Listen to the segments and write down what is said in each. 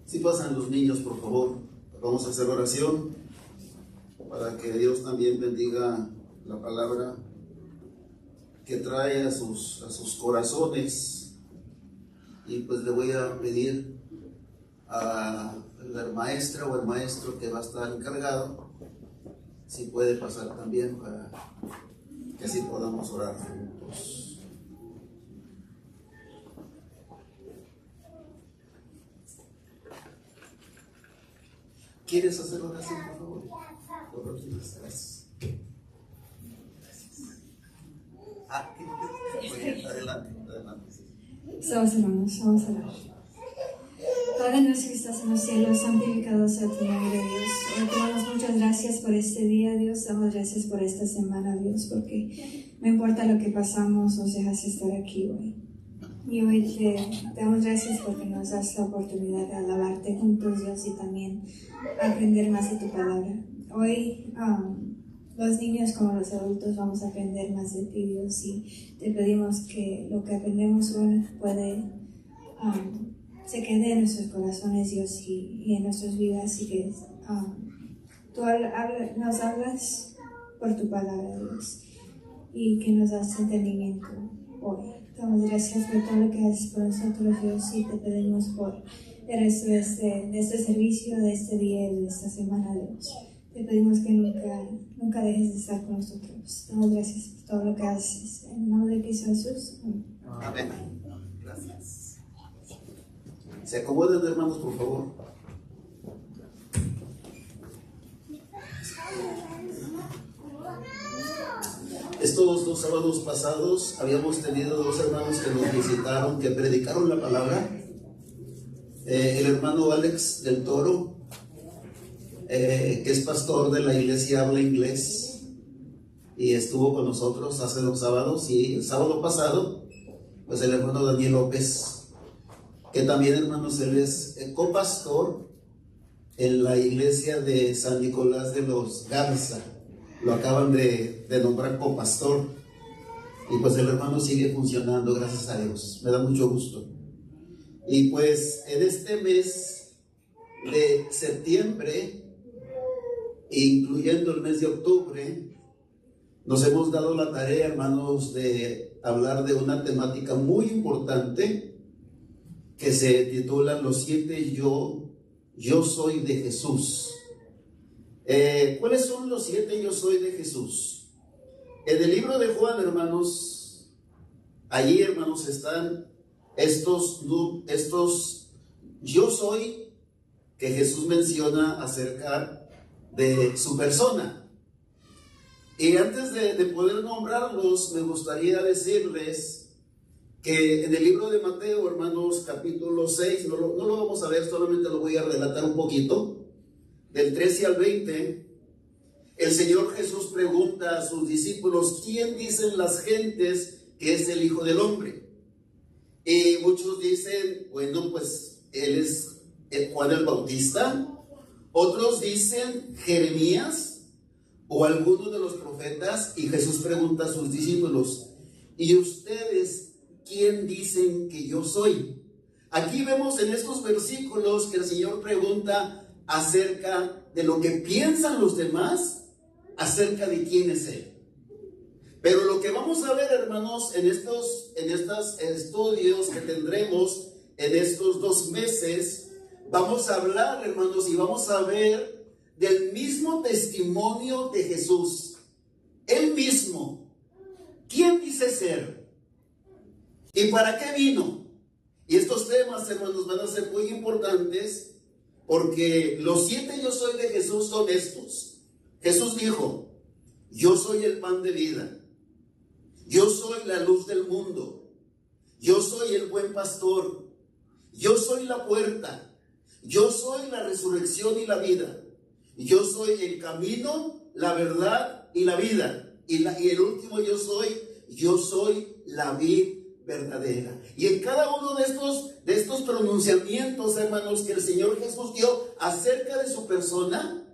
Si pasan los niños, por favor, vamos a hacer oración para que Dios también bendiga la palabra que trae a sus corazones. Y pues le voy a pedir a la maestra o el maestro que va a estar encargado, si puede pasar también, para que así podamos orar juntos. ¿Quieres hacer oración, por favor? Gracias. Adelante. Vamos a orar. Padre nuestro que estás en los cielos, santificado sea tu nombre, Dios. Hoy te damos muchas gracias por este día, Dios. Damos gracias por esta semana, Dios, porque no importa lo que pasamos, nos dejas estar aquí hoy. Y hoy te damos gracias porque nos das la oportunidad de alabarte juntos, Dios, y también aprender más de tu palabra. Hoy los niños como los adultos vamos a aprender más de ti, Dios, y te pedimos que lo que aprendemos hoy se quede en nuestros corazones, Dios, y en nuestras vidas, y que tú nos hablas por tu palabra, Dios, y que nos das entendimiento hoy. Damos gracias por todo lo que haces por nosotros, Dios, y te pedimos por el resto de este servicio, de este día y de esta semana, Dios. Te pedimos que nunca dejes de estar con nosotros. Damos gracias por todo lo que haces. En el nombre de Cristo Jesús. Amén. Gracias. Se acomoden, hermanos, por favor. Estos 2 sábados pasados habíamos tenido 2 hermanos que nos visitaron, que predicaron la palabra. El hermano Alex del Toro, que es pastor de la iglesia Habla Inglés, y estuvo con nosotros hace 2 sábados. Y el sábado pasado, pues el hermano Daniel López, que también, hermanos, él es copastor en la iglesia de San Nicolás de los Garza. Lo acaban de nombrar copastor, y pues el hermano sigue funcionando, gracias a Dios. Me da mucho gusto. Y pues en este mes de septiembre, incluyendo el mes de octubre, nos hemos dado la tarea, hermanos, de hablar de una temática muy importante que se titula Los 7 yo soy de Jesús. ¿Cuáles son los 7 yo soy de Jesús? En el libro de Juan, hermanos, allí, hermanos, están estos yo soy que Jesús menciona acerca de su persona. Y antes de poder nombrarlos, me gustaría decirles que en el libro de Mateo, hermanos, capítulo 6, no lo vamos a ver, solamente lo voy a relatar un poquito, del 13 al 20, el Señor Jesús pregunta a sus discípulos: ¿quién dicen las gentes que es el Hijo del Hombre? Y muchos dicen, bueno, pues él es Juan el Bautista. Otros dicen Jeremías o alguno de los profetas. Y Jesús pregunta a sus discípulos: ¿y ustedes quién dicen que yo soy? Aquí vemos en estos versículos que el Señor pregunta acerca de lo que piensan los demás acerca de quién es Él. Pero lo que vamos a ver, hermanos, en estos estudios que tendremos en estos 2 meses, vamos a hablar, hermanos, y vamos a ver del mismo testimonio de Jesús. Él mismo. ¿Quién dice ser? ¿Y para qué vino? Y estos temas, hermanos, van a ser muy importantes, porque los 7 yo soy de Jesús son estos. Jesús dijo: yo soy el pan de vida. Yo soy la luz del mundo. Yo soy el buen pastor. Yo soy la puerta. Yo soy la resurrección y la vida. Yo soy el camino, la verdad y la vida. Y el último yo soy la vid verdadera. Y en cada uno de estos pronunciamientos, hermanos, que el Señor Jesús dio acerca de su persona,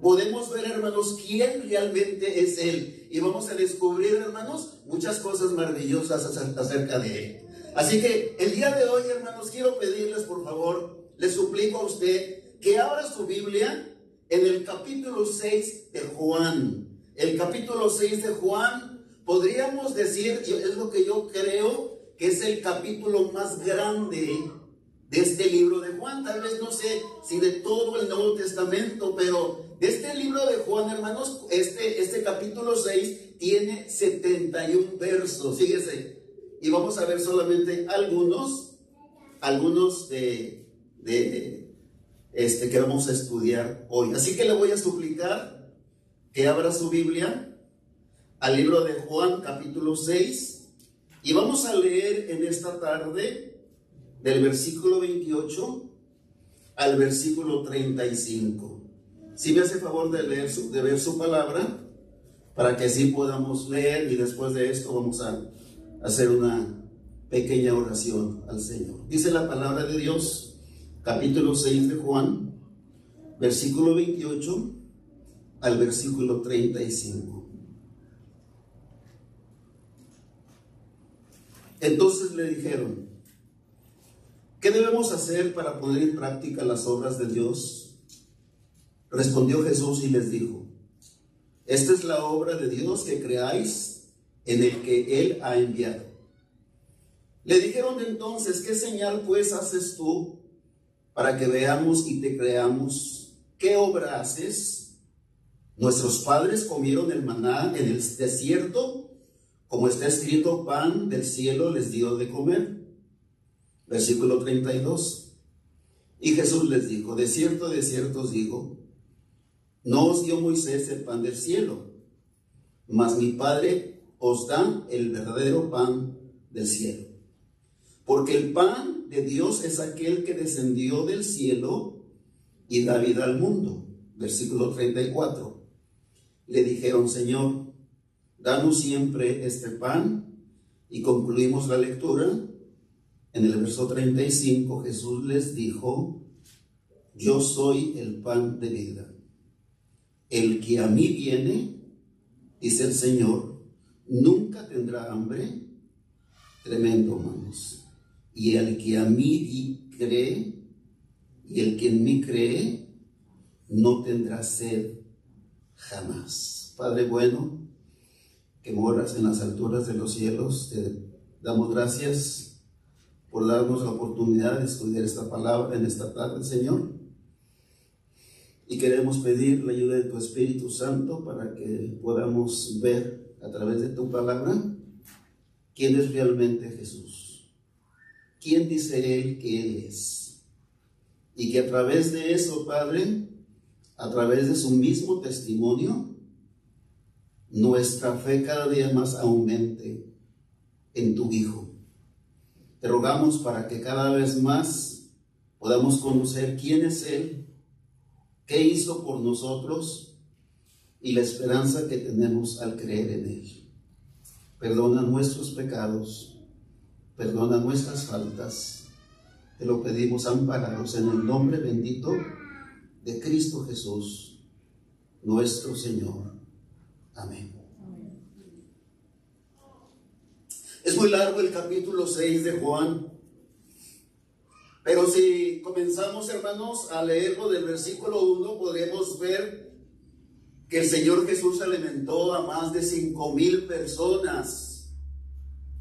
podemos ver, hermanos, quién realmente es Él. Y vamos a descubrir, hermanos, muchas cosas maravillosas acerca de Él. Así que el día de hoy, hermanos, quiero pedirles, por favor, les suplico a usted que abra su Biblia en el capítulo 6 de Juan. El capítulo 6 de Juan, podríamos decir, es lo que yo creo que es el capítulo más grande de este libro de Juan. Tal vez no sé si de todo el Nuevo Testamento, pero de este libro de Juan, hermanos, este capítulo 6 tiene 71 versos, fíjese. Y vamos a ver solamente algunos que vamos a estudiar hoy. Así que le voy a suplicar que abra su Biblia al libro de Juan, capítulo 6, y vamos a leer en esta tarde del versículo 28 al versículo 35. Si me hace favor de ver su palabra, para que así podamos leer, y después de esto vamos a hacer una pequeña oración al Señor. Dice la palabra de Dios, capítulo 6 de Juan, versículo 28 al versículo 35. Entonces le dijeron: ¿qué debemos hacer para poner en práctica las obras de Dios? Respondió Jesús y les dijo: esta es la obra de Dios, que creáis en el que Él ha enviado. Le dijeron entonces: ¿qué señal pues haces tú para que veamos y te creamos? ¿Qué obra haces? Nuestros padres comieron el maná en el desierto, como está escrito: pan del cielo les dio de comer. Versículo 32. Y Jesús les dijo: de cierto os digo, no os dio Moisés el pan del cielo, mas mi Padre os da el verdadero pan del cielo. Porque el pan de Dios es aquel que descendió del cielo y da vida al mundo. Versículo 34. Le dijeron: Señor, danos siempre este pan. Y concluimos la lectura. En el verso 35, Jesús les dijo: yo soy el pan de vida. El que a mí viene, dice el Señor, nunca tendrá hambre. Tremendo, hermanos. Y el que a mí cree, y el que en mí cree, no tendrá sed jamás. Padre bueno, que moras en las alturas de los cielos, te damos gracias por darnos la oportunidad de estudiar esta palabra en esta tarde, Señor. Y queremos pedir la ayuda de tu Espíritu Santo para que podamos ver a través de tu palabra quién es realmente Jesús, quién dice Él que Él es. Y que a través de eso, Padre, a través de su mismo testimonio, nuestra fe cada día más aumente en tu Hijo. Te rogamos para que cada vez más podamos conocer quién es Él, qué hizo por nosotros y la esperanza que tenemos al creer en Él. Perdona nuestros pecados, perdona nuestras faltas. Te lo pedimos amparados en el nombre bendito de Cristo Jesús, nuestro Señor. Amén. Es muy largo el capítulo 6 de Juan, pero si comenzamos, hermanos, a leerlo del versículo 1, podremos ver que el Señor Jesús alimentó a más de 5,000 personas,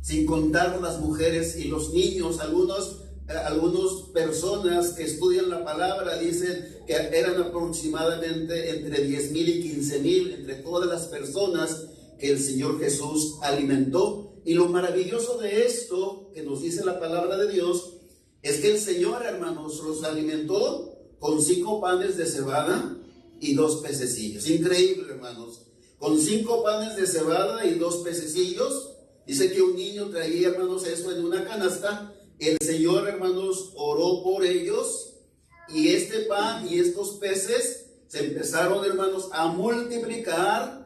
sin contar las mujeres y los niños. Algunas personas que estudian la palabra dicen que eran aproximadamente entre 10,000 y 15,000, entre todas las personas que el Señor Jesús alimentó. Y lo maravilloso de esto que nos dice la palabra de Dios es que el Señor, hermanos, los alimentó con 5 panes de cebada y 2 pececillos. Increíble, hermanos. Con 5 panes de cebada y 2 pececillos. Dice que un niño traía, hermanos, eso en una canasta. El Señor, hermanos, oró por ellos, y este pan y estos peces se empezaron, hermanos, a multiplicar,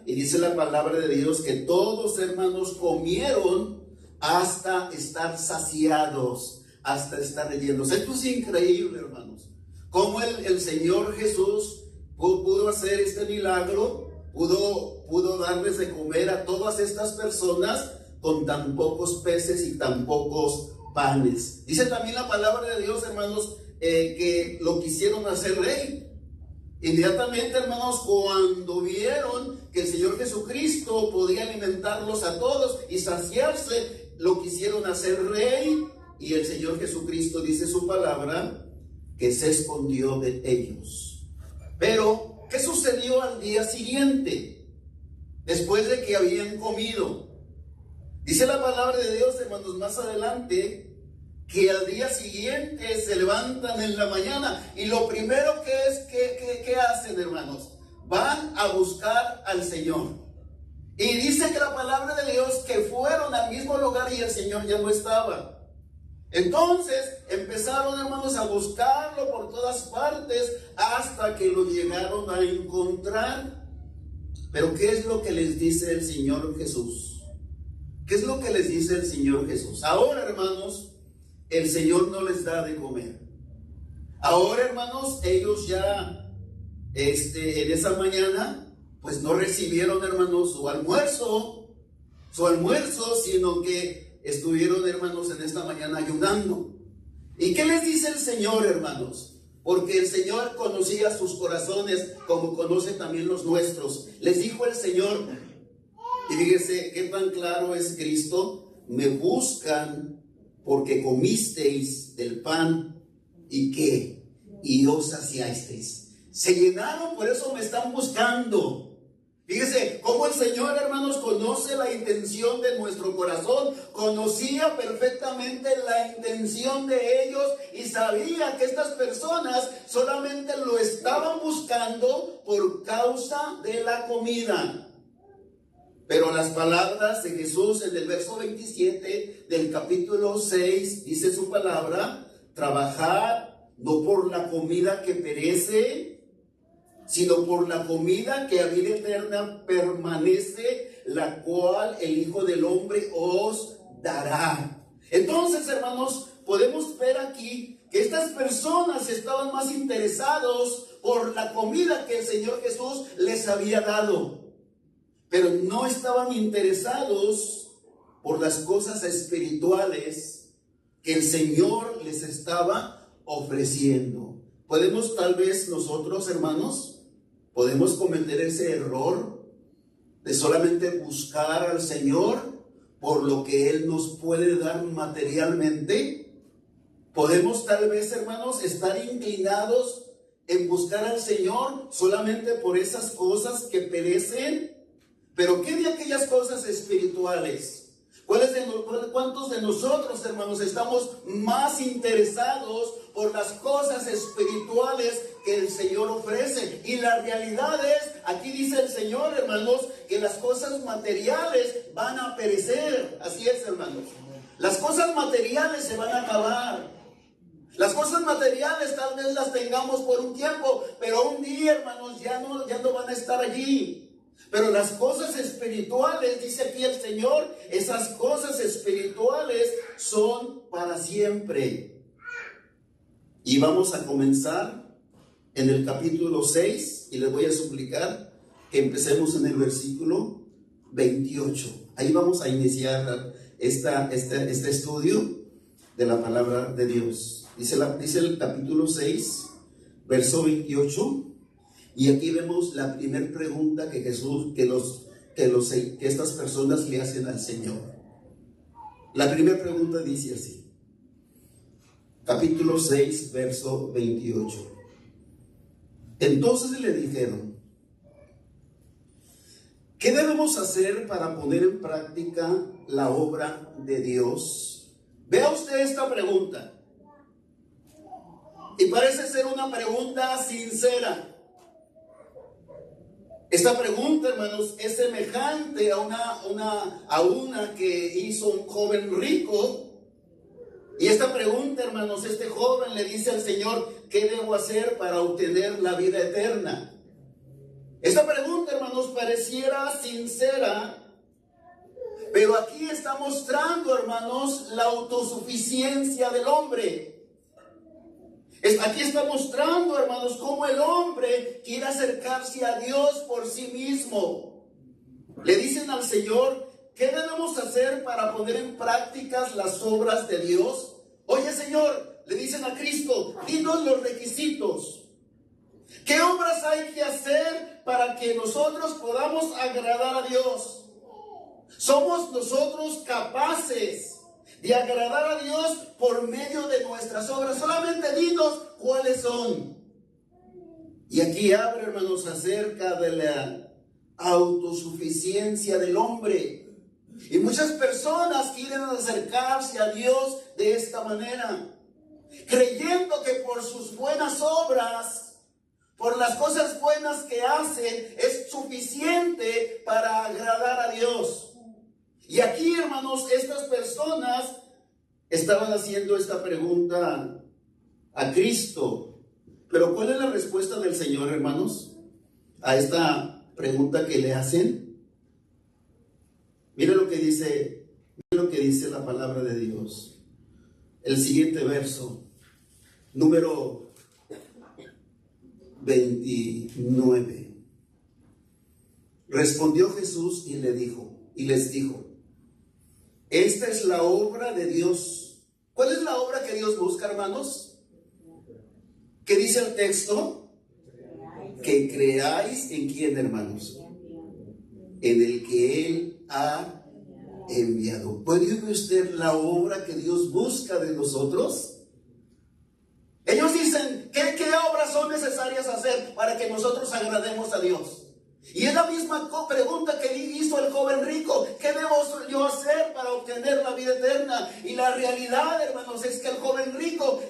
y dice la palabra de Dios que todos, hermanos, comieron hasta estar saciados, hasta estar llenos. Esto es increíble, hermanos, cómo el Señor Jesús pudo hacer este milagro, pudo darles de comer a todas estas personas con tan pocos peces y tan pocos panes. Dice también la palabra de Dios, hermanos, que lo quisieron hacer rey. Inmediatamente, hermanos, cuando vieron que el Señor Jesucristo podía alimentarlos a todos y saciarse, lo quisieron hacer rey, y el Señor Jesucristo, dice su palabra, que se escondió de ellos. Pero, ¿qué sucedió al día siguiente? Después de que habían comido. Dice la palabra de Dios, hermanos, más adelante, que al día siguiente se levantan en la mañana y lo primero que hacen, hermanos, van a buscar al Señor. Y dice que la palabra de Dios que fueron al mismo lugar y el Señor ya no estaba. Entonces empezaron, hermanos, a buscarlo por todas partes hasta que lo llegaron a encontrar. Pero ¿qué es lo que les dice el Señor Jesús? ¿Qué es lo que les dice el Señor Jesús? Ahora, hermanos, el Señor no les da de comer. Ahora, hermanos, ellos ya en esa mañana pues no recibieron, hermanos, su almuerzo, sino que estuvieron, hermanos, en esta mañana ayunando. ¿Y qué les dice el Señor, hermanos? Porque el Señor conocía sus corazones como conoce también los nuestros. Les dijo el Señor, y fíjese qué tan claro es Cristo: me buscan porque comisteis del pan y ¿qué? Y os saciasteis. Se llenaron, por eso me están buscando. Fíjese cómo el Señor, hermanos, conoce la intención de nuestro corazón. Conocía perfectamente la intención de ellos y sabía que estas personas solamente lo estaban buscando por causa de la comida. Pero las palabras de Jesús en el verso 27 del capítulo 6, dice su palabra: trabajad no por la comida que perece, sino por la comida que a vida eterna permanece, la cual el Hijo del Hombre os dará. Entonces, hermanos, podemos ver aquí que estas personas estaban más interesados por la comida que el Señor Jesús les había dado, pero no estaban interesados por las cosas espirituales que el Señor les estaba ofreciendo. Podemos tal vez nosotros, hermanos, podemos cometer ese error de solamente buscar al Señor por lo que Él nos puede dar materialmente. Podemos tal vez, hermanos, estar inclinados en buscar al Señor solamente por esas cosas que perecen. Pero ¿qué de aquellas cosas espirituales? ¿Cuántos de nosotros, hermanos, estamos más interesados por las cosas espirituales que el Señor ofrece? Y la realidad es, aquí dice el Señor, hermanos, que las cosas materiales van a perecer. Así es, hermanos. Las cosas materiales se van a acabar. Las cosas materiales tal vez las tengamos por un tiempo, pero un día, hermanos, ya no van a estar allí. Pero las cosas espirituales, dice aquí el Señor, esas cosas espirituales son para siempre. Y vamos a comenzar en el capítulo 6, y les voy a suplicar que empecemos en el versículo 28. Ahí vamos a iniciar este estudio de la palabra de Dios. Dice el capítulo 6, verso 28. Y aquí vemos la primera pregunta que Jesús, que estas personas le hacen al Señor. La primera pregunta dice así, capítulo 6, verso 28. Entonces le dijeron: ¿qué debemos hacer para poner en práctica la obra de Dios? Vea usted esta pregunta. Y parece ser una pregunta sincera. Esta pregunta, hermanos, es semejante a una que hizo un joven rico. Y esta pregunta, hermanos, este joven le dice al Señor: ¿qué debo hacer para obtener la vida eterna? Esta pregunta, hermanos, pareciera sincera, pero aquí está mostrando, hermanos, la autosuficiencia del hombre. Aquí está mostrando, hermanos, cómo el hombre quiere acercarse a Dios por sí mismo. Le dicen al Señor, ¿qué debemos hacer para poner en práctica las obras de Dios? Oye, Señor, le dicen a Cristo, dinos los requisitos. ¿Qué obras hay que hacer para que nosotros podamos agradar a Dios? ¿Somos nosotros capaces de agradar a Dios por medio de nuestras obras? Solamente dinos cuáles son. Y aquí habla, hermanos, acerca de la autosuficiencia del hombre. Y muchas personas quieren acercarse a Dios de esta manera, creyendo que por sus buenas obras, por las cosas buenas que hacen, es suficiente para agradar a Dios. Y aquí, hermanos, estas personas estaban haciendo esta pregunta a Cristo. Pero ¿cuál es la respuesta del Señor, hermanos, a esta pregunta que le hacen? Mira lo que dice la palabra de Dios. El siguiente verso, número 29. Respondió Jesús y les dijo, esta es la obra de Dios. ¿Cuál es la obra que Dios busca, hermanos? ¿Qué dice el texto? Que creáis en quién, hermanos. En el que Él ha enviado. ¿Puede ver usted la obra que Dios busca de nosotros? Ellos dicen, ¿qué obras son necesarias hacer para que nosotros agrademos a Dios? Y es la misma pregunta que hizo el joven rico. ¿Qué debo yo hacer para obtener la vida eterna? Y la realidad, hermanos, es que el joven rico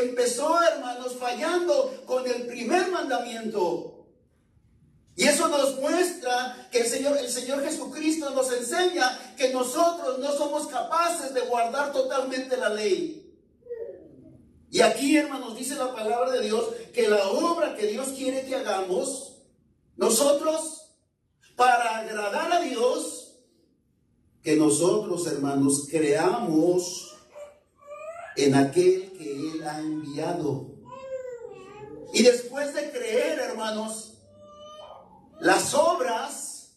empezó, hermanos, fallando con el primer mandamiento. Y eso nos muestra que el Señor Jesucristo nos enseña que nosotros no somos capaces de guardar totalmente la ley. Y aquí, hermanos, dice la palabra de Dios que la obra que Dios quiere que hagamos, nosotros, para agradar a Dios, que nosotros, hermanos, creamos en aquel que Él ha enviado. Y después de creer, hermanos, las obras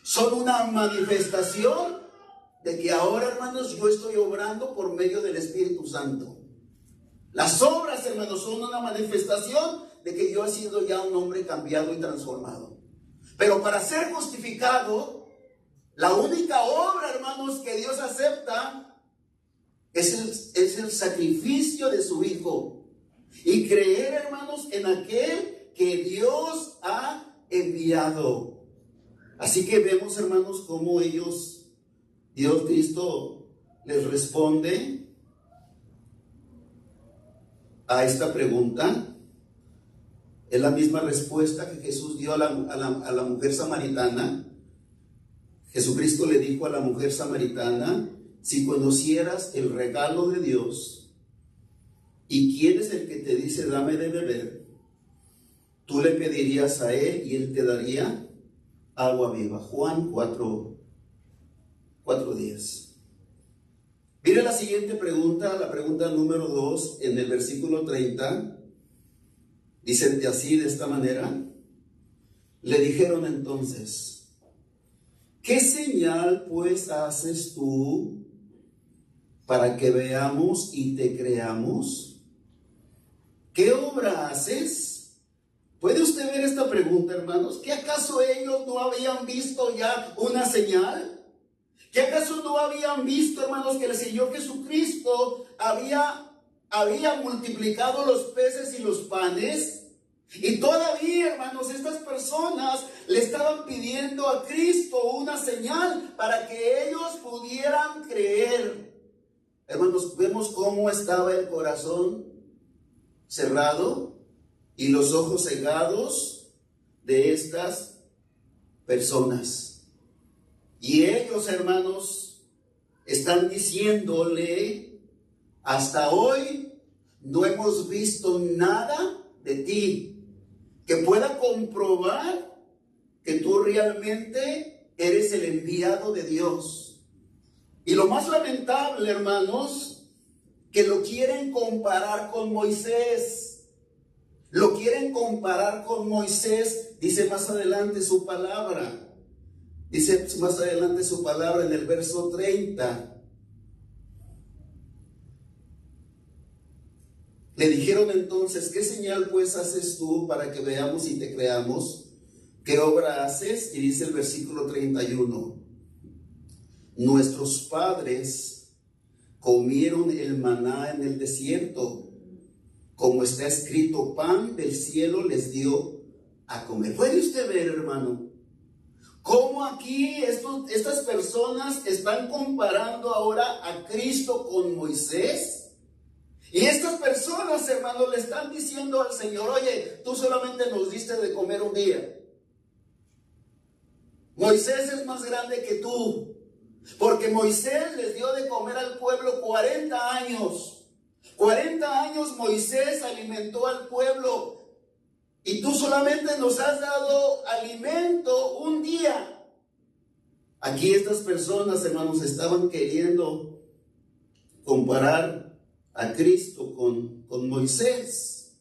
son una manifestación de que ahora, hermanos, yo estoy obrando por medio del Espíritu Santo. Las obras, hermanos, son una manifestación de que yo he sido ya un hombre cambiado y transformado. Pero para ser justificado, la única obra, hermanos, que Dios acepta es el sacrificio de su Hijo. Y creer, hermanos, en aquel que Dios ha enviado. Así que vemos, hermanos, cómo Dios Cristo les responde a esta pregunta. Es la misma respuesta que Jesús dio a la mujer samaritana. Jesucristo le dijo a la mujer samaritana, si conocieras el regalo de Dios y quién es el que te dice dame de beber, tú le pedirías a Él y Él te daría agua viva. Juan 4:10. Mire la siguiente pregunta, la pregunta número 2 en el versículo 30. Dice así, de esta manera, le dijeron entonces, ¿qué señal pues haces tú para que veamos y te creamos? ¿Qué obra haces? ¿Puede usted ver esta pregunta, hermanos? ¿Que acaso ellos no habían visto ya una señal? ¿Que acaso no habían visto, hermanos, que el Señor Jesucristo había multiplicado los peces y los panes? Y todavía, hermanos, estas personas le estaban pidiendo a Cristo una señal para que ellos pudieran creer. Hermanos, vemos cómo estaba el corazón cerrado y los ojos cegados de estas personas. Y ellos, hermanos, están diciéndole, hasta hoy no hemos visto nada de ti que pueda comprobar que tú realmente eres el enviado de Dios. Y lo más lamentable, hermanos, que lo quieren comparar con Moisés. Lo quieren comparar con Moisés, dice más adelante su palabra. Dice más adelante su palabra en el verso 30. Le dijeron entonces: ¿qué señal pues haces tú para que veamos y te creamos? ¿Qué obra haces? Y dice el versículo 31. Nuestros padres comieron el maná en el desierto, como está escrito, pan del cielo les dio a comer. ¿Puede usted ver, hermano, cómo aquí estas personas están comparando ahora a Cristo con Moisés? Y estas personas, hermanos, le están diciendo al Señor: oye, tú solamente nos diste de comer un día. Moisés es más grande que tú, porque Moisés les dio de comer al pueblo 40 años. 40 años Moisés alimentó al pueblo, y tú solamente nos has dado alimento un día. Aquí estas personas, hermanos, estaban queriendo comparar a Cristo con Moisés.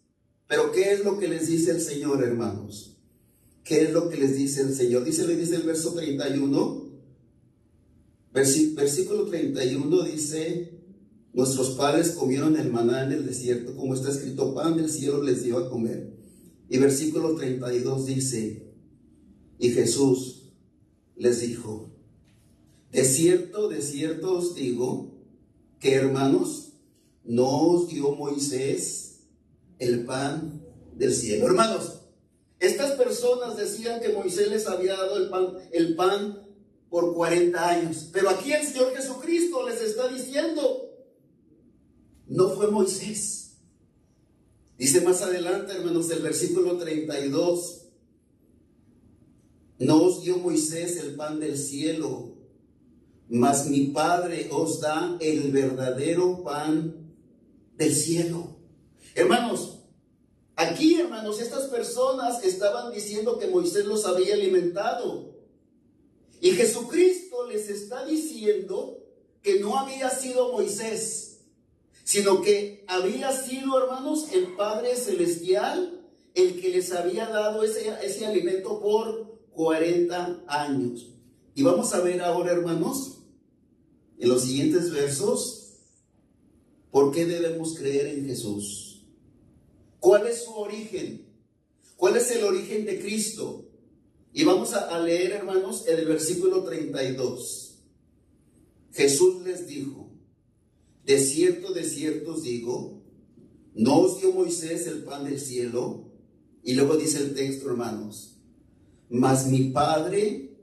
Pero ¿qué es lo que les dice el Señor, hermanos? ¿Qué es lo que les dice el Señor? Le dice el verso 31, versículo 31 dice: nuestros padres comieron el maná en el desierto, como está escrito, pan del cielo les dio a comer. Y versículo 32 dice: y Jesús les dijo: de cierto os digo que, hermanos, no os dio Moisés el pan del cielo. Hermanos, estas personas decían que Moisés les había dado el pan por 40 años. Pero aquí el Señor Jesucristo les está diciendo: no fue Moisés. Dice más adelante, hermanos, el versículo 32: no os dio Moisés el pan del cielo, mas mi Padre os da el verdadero pan del cielo. Hermanos, aquí, hermanos, estas personas estaban diciendo que Moisés los había alimentado, y Jesucristo les está diciendo que no había sido Moisés, sino que había sido, hermanos, el Padre Celestial el que les había dado ese alimento por 40 años. Y vamos a ver ahora, hermanos, en los siguientes versos, ¿por qué debemos creer en Jesús? ¿Cuál es su origen? ¿Cuál es el origen de Cristo? Y vamos a leer, hermanos, en el versículo 32. Jesús les dijo: de cierto os digo, no os dio Moisés el pan del cielo. Y luego dice el texto, hermanos: mas mi Padre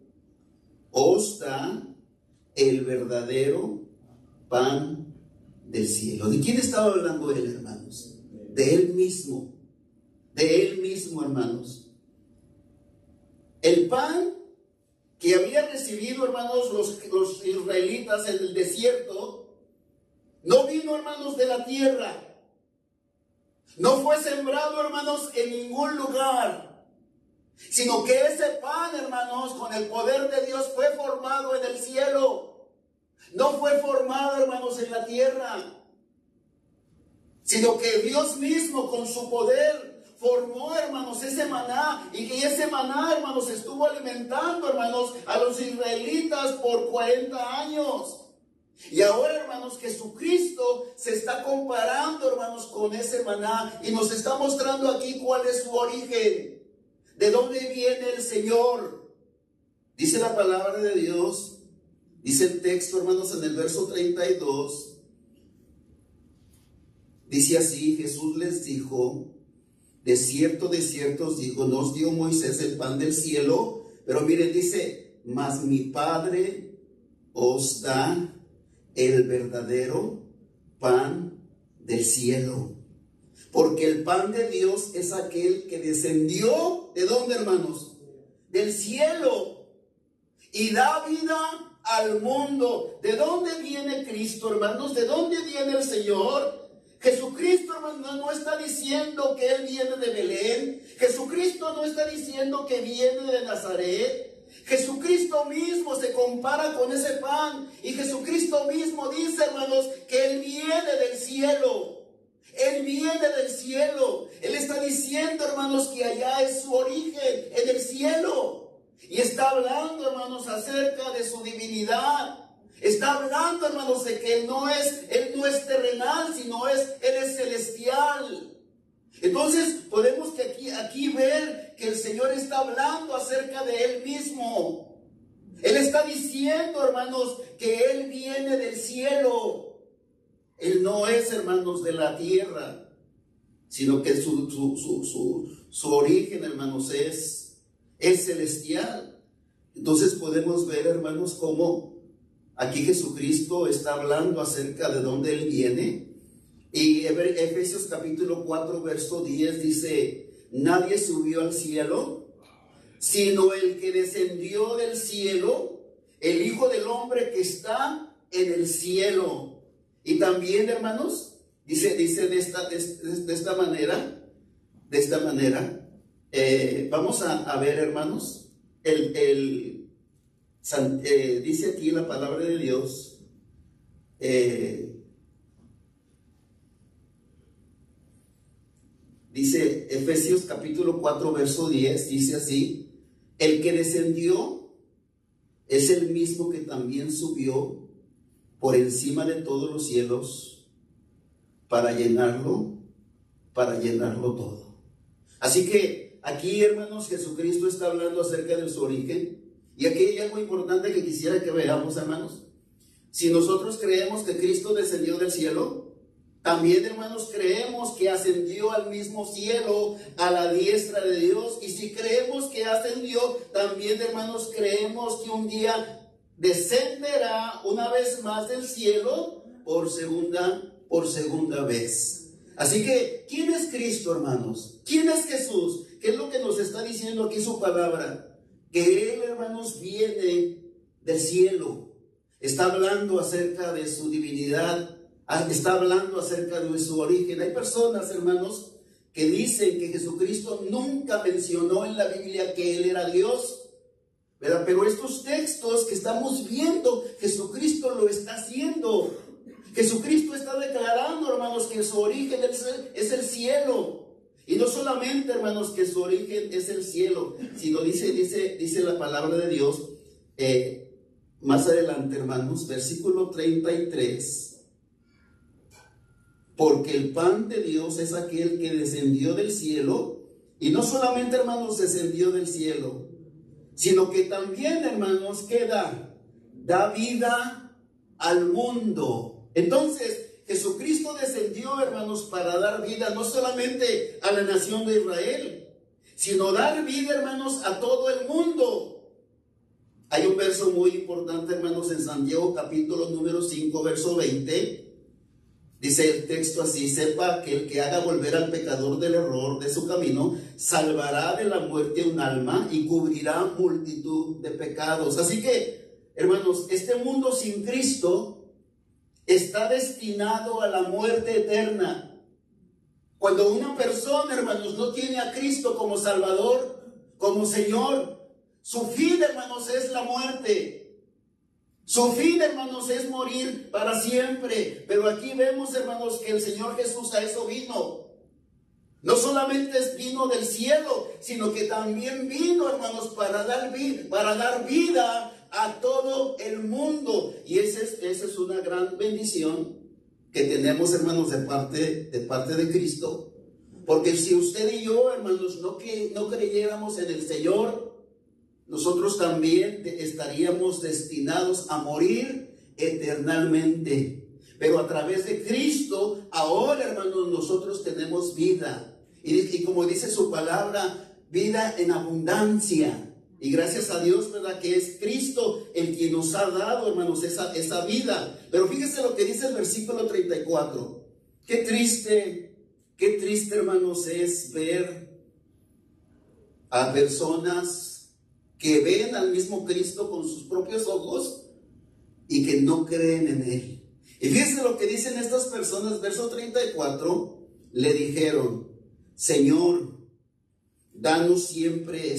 os da el verdadero pan del cielo. ¿De quién estaba hablando él, hermanos? De él mismo. De él mismo, hermanos. El pan que había recibido, hermanos, los israelitas en el desierto, no vino, hermanos, de la tierra. No fue sembrado, hermanos, en ningún lugar, sino que ese pan, hermanos, con el poder de Dios, fue formado en el cielo. No fue formado, hermanos, en la tierra, sino que Dios mismo, con su poder, formó, hermanos, ese maná. Y ese maná, hermanos, estuvo alimentando, hermanos, a los israelitas por 40 años. Y ahora, hermanos, Jesucristo se está comparando, hermanos, con ese maná, y nos está mostrando aquí cuál es su origen, de dónde viene el Señor. Dice la palabra de Dios, dice el texto, hermanos, en el verso 32, dice así: Jesús les dijo: de cierto os digo, no os dio Moisés el pan del cielo. Pero miren, dice: mas mi Padre os da el verdadero pan del cielo. Porque el pan de Dios es aquel que descendió, ¿de dónde, hermanos? Del cielo, y da vida al mundo. ¿De dónde viene Cristo, hermanos? ¿De dónde viene el Señor? Jesucristo, hermanos, no está diciendo que Él viene de Belén. Jesucristo no está diciendo que viene de Nazaret. Jesucristo mismo se compara con ese pan. Y Jesucristo mismo dice, hermanos, que Él viene del cielo. Él viene del cielo. Él está diciendo, hermanos, que allá es su origen, en el cielo. Y está hablando, hermanos, acerca de su divinidad. Está hablando, hermanos, de que Él no es terrenal, sino Él es celestial. Entonces podemos que aquí ver que el Señor está hablando acerca de Él mismo. Él está diciendo, hermanos, que Él viene del cielo. Él no es, hermanos, de la tierra, sino que su origen, hermanos, es celestial. Entonces podemos ver, hermanos, cómo aquí Jesucristo está hablando acerca de dónde Él viene. Y Efesios capítulo 4, verso 10 dice: nadie subió al cielo, sino el que descendió del cielo, el Hijo del Hombre que está en el cielo. Y también, hermanos, dice de esta manera, vamos a ver, hermanos, dice aquí la palabra de Dios, dice Efesios capítulo 4, verso 10, dice así: el que descendió es el mismo que también subió por encima de todos los cielos para llenarlo todo. Así que aquí, hermanos, Jesucristo está hablando acerca de su origen. Y aquí hay algo importante que quisiera que veamos, hermanos. Si nosotros creemos que Cristo descendió del cielo, también, hermanos, creemos que ascendió al mismo cielo, a la diestra de Dios. Y si creemos que ascendió, también, hermanos, creemos que un día descenderá una vez más del cielo por segunda vez. Así que, ¿quién es Cristo, hermanos? ¿Quién es Jesús? ¿Qué es lo que nos está diciendo aquí su palabra? Que Él, hermanos, viene del cielo. Está hablando acerca de su divinidad. Está hablando acerca de su origen. Hay personas, hermanos, que dicen que Jesucristo nunca mencionó en la Biblia que Él era Dios, ¿verdad? Pero estos textos que estamos viendo, Jesucristo lo está haciendo. Jesucristo está declarando, hermanos, que su origen es el cielo. Y no solamente, hermanos, que su origen es el cielo, sino dice la palabra de Dios, más adelante, hermanos, versículo 33. Porque el pan de Dios es aquel que descendió del cielo. Y no solamente, hermanos, descendió del cielo, sino que también, hermanos, ¿qué da? Da vida al mundo. Entonces, Jesucristo descendió, hermanos, para dar vida no solamente a la nación de Israel, sino dar vida, hermanos, a todo el mundo. Hay un verso muy importante, hermanos, en Santiago capítulo número 5, verso 20. Dice el texto así: sepa que el que haga volver al pecador del error de su camino, salvará de la muerte un alma y cubrirá multitud de pecados. Así que, hermanos, este mundo sin Cristo está destinado a la muerte eterna. Cuando una persona, hermanos, no tiene a Cristo como Salvador, como Señor, su fin, hermanos, es la muerte. Su fin, hermanos, es morir para siempre. Pero aquí vemos, hermanos, que el Señor Jesús a eso vino. No solamente vino del cielo, sino que también vino, hermanos, para dar vida a todo el mundo. Y esa es una gran bendición que tenemos, hermanos, de parte de Cristo. Porque si usted y yo, hermanos, no creyéramos en el Señor, nosotros también estaríamos destinados a morir eternamente. Pero a través de Cristo, ahora, hermanos, nosotros tenemos vida. Y como dice su palabra, vida en abundancia. Y gracias a Dios, ¿verdad?, que es Cristo el que nos ha dado, hermanos, esa vida. Pero fíjese lo que dice el versículo 34. Qué triste, hermanos, es ver a personas que ven al mismo Cristo con sus propios ojos y que no creen en Él. Y fíjense lo que dicen estas personas, verso 34, le dijeron: Señor, danos siempre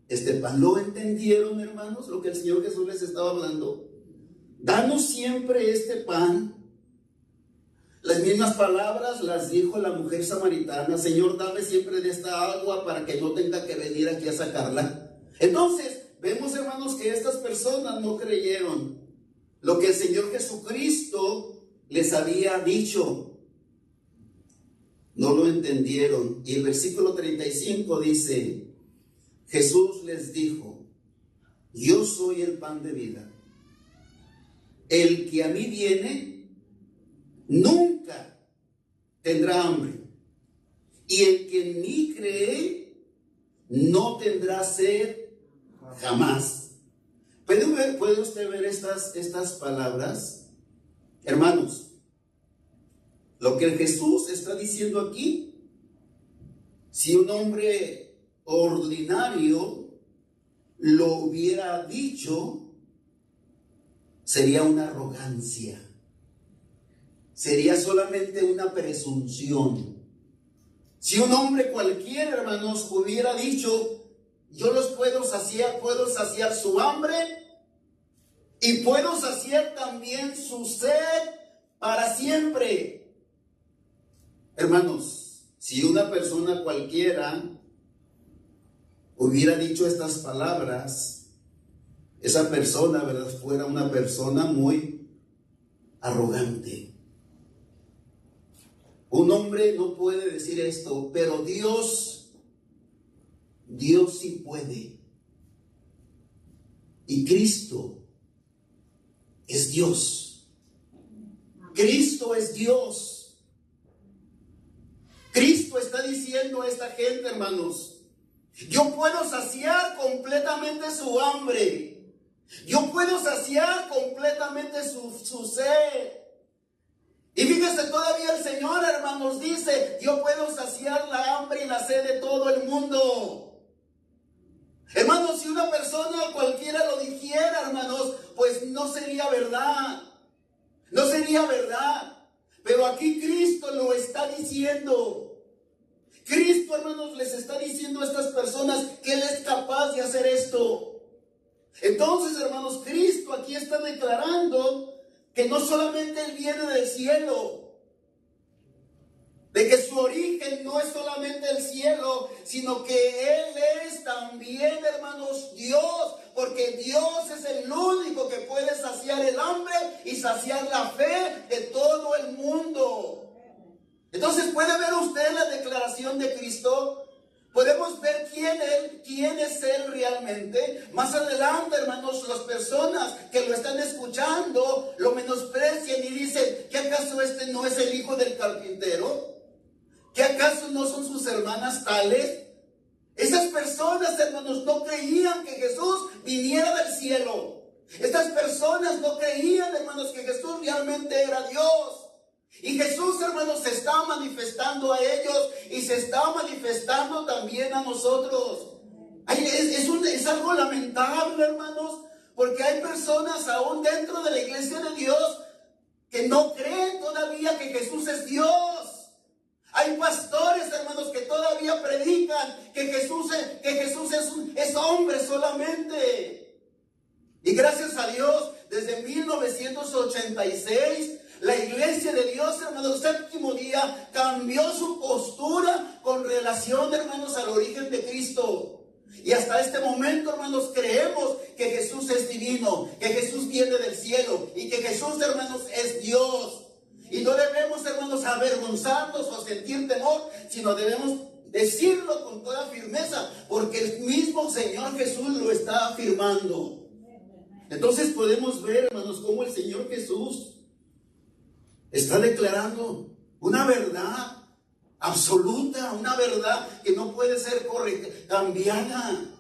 este pan. ¿Lo entendieron, hermanos, lo que el Señor Jesús les estaba hablando? Danos siempre este pan. Las mismas palabras las dijo la mujer samaritana: Señor, dame siempre de esta agua para que no tenga que venir aquí a sacarla. Entonces, vemos, hermanos, que estas personas no creyeron lo que el Señor Jesucristo les había dicho. No lo entendieron. Y el versículo 35 dice: Jesús les dijo: yo soy el pan de vida. El que a mí viene nunca tendrá hambre, y el que en mí cree no tendrá sed jamás. ¿Puede usted ver estas palabras? Hermanos, lo que Jesús está diciendo aquí, si un hombre ordinario lo hubiera dicho, sería una arrogancia. Sería solamente una presunción. Si un hombre cualquiera, hermanos, hubiera dicho: yo los puedo saciar su hambre y puedo saciar también su sed para siempre. Hermanos, si una persona cualquiera hubiera dicho estas palabras, esa persona, ¿verdad?, fuera una persona muy arrogante. Un hombre no puede decir esto, pero Dios sí puede. Y Cristo es Dios. Cristo es Dios. Cristo está diciendo a esta gente, hermanos: yo puedo saciar completamente su hambre. Yo puedo saciar completamente su sed. Y fíjese, todavía el Señor, hermanos, dice: yo puedo saciar la hambre y la sed de todo el mundo. Hermanos, si una persona cualquiera lo dijera, hermanos, pues no sería verdad. No sería verdad. Pero aquí Cristo lo está diciendo. Cristo, hermanos, les está diciendo a estas personas que Él es capaz de hacer esto. Entonces, hermanos, Cristo aquí está declarando que no solamente Él viene del cielo, de que su origen no es solamente el cielo, sino que Él es también, hermanos, Dios, porque Dios es el único que puede saciar el hambre y saciar la fe de todo el mundo. Entonces, ¿puede ver usted la declaración de Cristo? Podemos ver quién es Él realmente. Más adelante, hermanos, las personas que lo están escuchando lo menosprecian y dicen: ¿qué acaso este no es el hijo del carpintero? ¿Qué acaso no son sus hermanas tales? Esas personas, hermanos, no creían que Jesús viniera del cielo. Estas personas no creían, hermanos, que Jesús realmente era Dios. Y Jesús, hermanos, se está manifestando a ellos y se está manifestando también a nosotros. Es algo lamentable, hermanos, porque hay personas aún dentro de la iglesia de Dios que no creen todavía que Jesús es Dios. Hay pastores, hermanos, que todavía predican que Jesús es hombre solamente. Y gracias a Dios, desde 1986, la iglesia de Dios, hermanos, séptimo día, cambió su postura con relación, hermanos, al origen de Cristo. Y hasta este momento, hermanos, creemos que Jesús es divino, que Jesús viene del cielo y que Jesús, hermanos, es Dios. Y no debemos, hermanos, avergonzarnos o sentir temor, sino debemos decirlo con toda firmeza, porque el mismo Señor Jesús lo está afirmando. Entonces podemos ver, hermanos, cómo el Señor Jesús está declarando una verdad absoluta, una verdad que no puede ser cambiada.